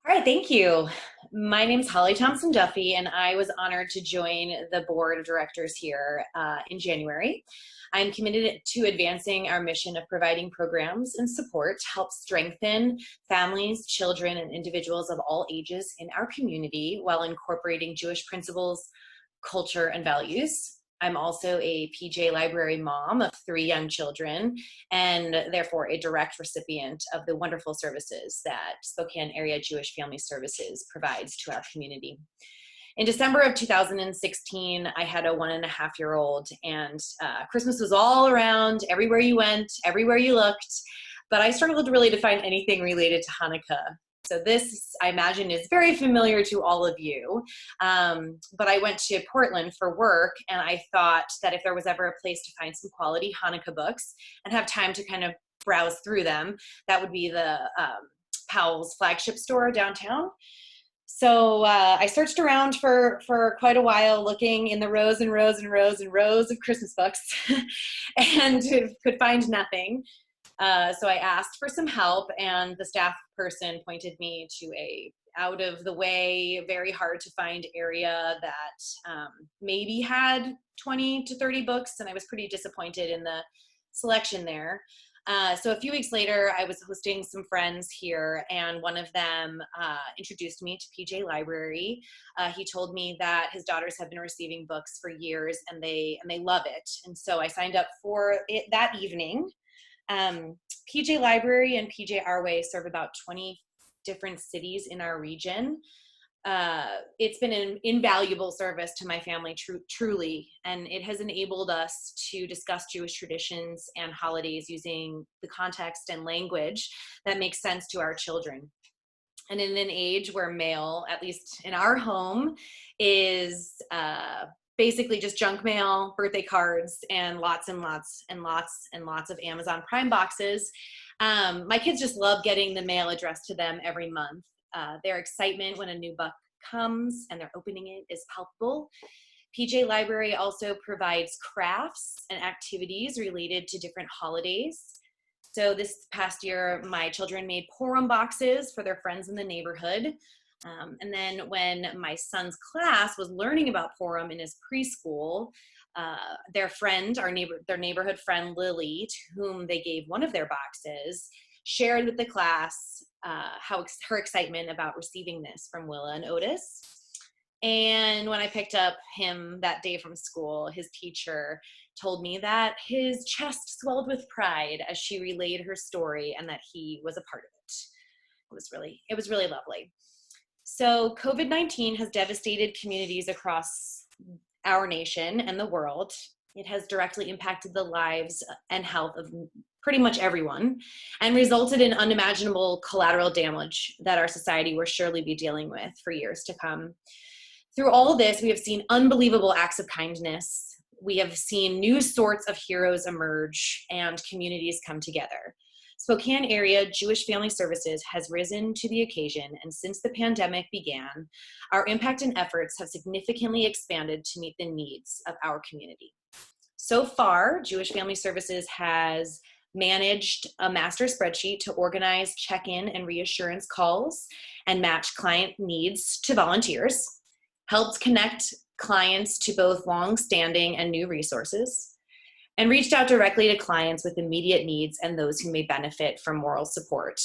All right, thank you. My name's Holly Thompson Duffy, and I was honored to join the board of directors here in January. I'm committed to advancing our mission of providing programs and support to help strengthen families, children, and individuals of all ages in our community while incorporating Jewish principles, culture, and values. I'm also a PJ Library mom of 3 young children, and therefore a direct recipient of the wonderful services that Spokane Area Jewish Family Services provides to our community. In December of 2016, I had a 1.5-year-old, and Christmas was all around, everywhere you went, everywhere you looked, but I struggled really to find anything related to Hanukkah. So this, I imagine, is very familiar to all of you. But I went to Portland for work, and I thought that if there was ever a place to find some quality Hanukkah books and have time to kind of browse through them, that would be the Powell's flagship store downtown. So I searched around for quite a while, looking in the rows and rows and rows and rows of Christmas books and could find nothing. So I asked for some help, and the staff person pointed me to a out of the way, very hard to find area that maybe had 20 to 30 books, and I was pretty disappointed in the selection there. So a few weeks later, I was hosting some friends here, and one of them introduced me to PJ Library. He told me that his daughters have been receiving books for years, and they love it. And so I signed up for it that evening. PJ Library and PJ Our Way serve about 20 different cities in our region. It's been an invaluable service to my family, truly, and it has enabled us to discuss Jewish traditions and holidays using the context and language that makes sense to our children. And in an age where mail, at least in our home, is basically just junk mail, birthday cards, and lots and lots and lots and lots of Amazon Prime boxes. My kids just love getting the mail addressed to them every month. Their excitement when a new book comes and they're opening it is palpable. PJ Library also provides crafts and activities related to different holidays. So this past year, my children made Purim boxes for their friends in the neighborhood. And then when my son's class was learning about Purim in his preschool, their neighborhood friend Lily, to whom they gave one of their boxes, shared with the class her excitement about receiving this from Willa and Otis. And when I picked up him that day from school, his teacher told me that his chest swelled with pride as she relayed her story and that he was a part of it. It was really lovely. So COVID-19 has devastated communities across our nation and the world. It has directly impacted the lives and health of pretty much everyone and resulted in unimaginable collateral damage that our society will surely be dealing with for years to come. Through all this, we have seen unbelievable acts of kindness. We have seen new sorts of heroes emerge and communities come together. Spokane Area Jewish Family Services has risen to the occasion, and since the pandemic began, our impact and efforts have significantly expanded to meet the needs of our community. So far, Jewish Family Services has managed a master spreadsheet to organize check-in and reassurance calls and match client needs to volunteers, helped connect clients to both long-standing and new resources, and reached out directly to clients with immediate needs and those who may benefit from moral support,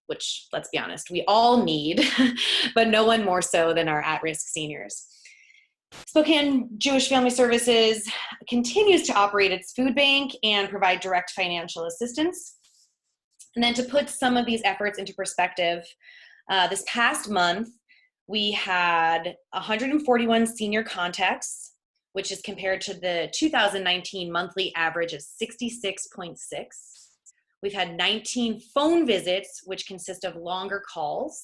which, let's be honest, we all need, but no one more so than our at-risk seniors. Spokane Jewish Family Services continues to operate its food bank and provide direct financial assistance. And then to put some of these efforts into perspective, this past month, we had 141 senior contacts, which is compared to the 2019 monthly average of 66.6. We've had 19 phone visits, which consist of longer calls,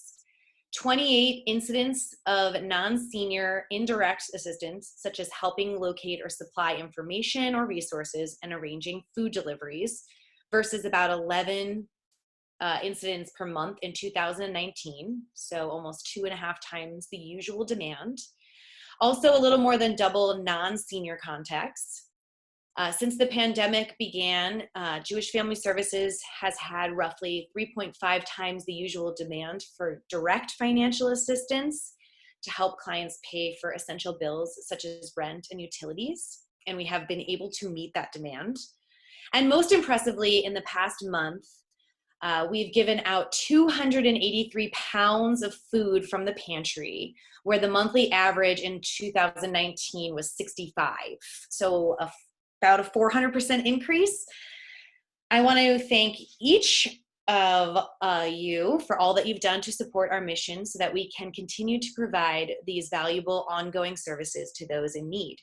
28 incidents of non-senior indirect assistance, such as helping locate or supply information or resources and arranging food deliveries, versus about 11 incidents per month in 2019, so almost 2.5 times the usual demand. Also, a little more than double non-senior contacts. Since the pandemic began, Jewish Family Services has had roughly 3.5 times the usual demand for direct financial assistance to help clients pay for essential bills such as rent and utilities. And we have been able to meet that demand. And most impressively, in the past month, we've given out 283 pounds of food from the pantry, where the monthly average in 2019 was 65. So about a 400% increase. I want to thank each of you for all that you've done to support our mission so that we can continue to provide these valuable ongoing services to those in need.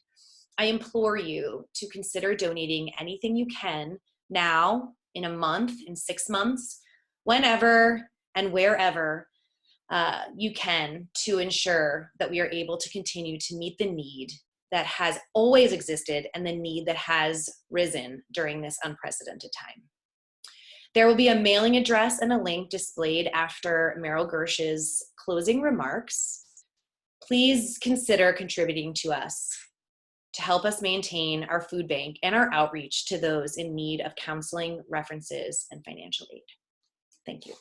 I implore you to consider donating anything you can now, in a month, in 6 months, whenever and wherever you can, to ensure that we are able to continue to meet the need that has always existed and the need that has risen during this unprecedented time. There will be a mailing address and a link displayed after Meryl Gersh's closing remarks. Please consider contributing to us to help us maintain our food bank and our outreach to those in need of counseling, references, and financial aid. Thank you.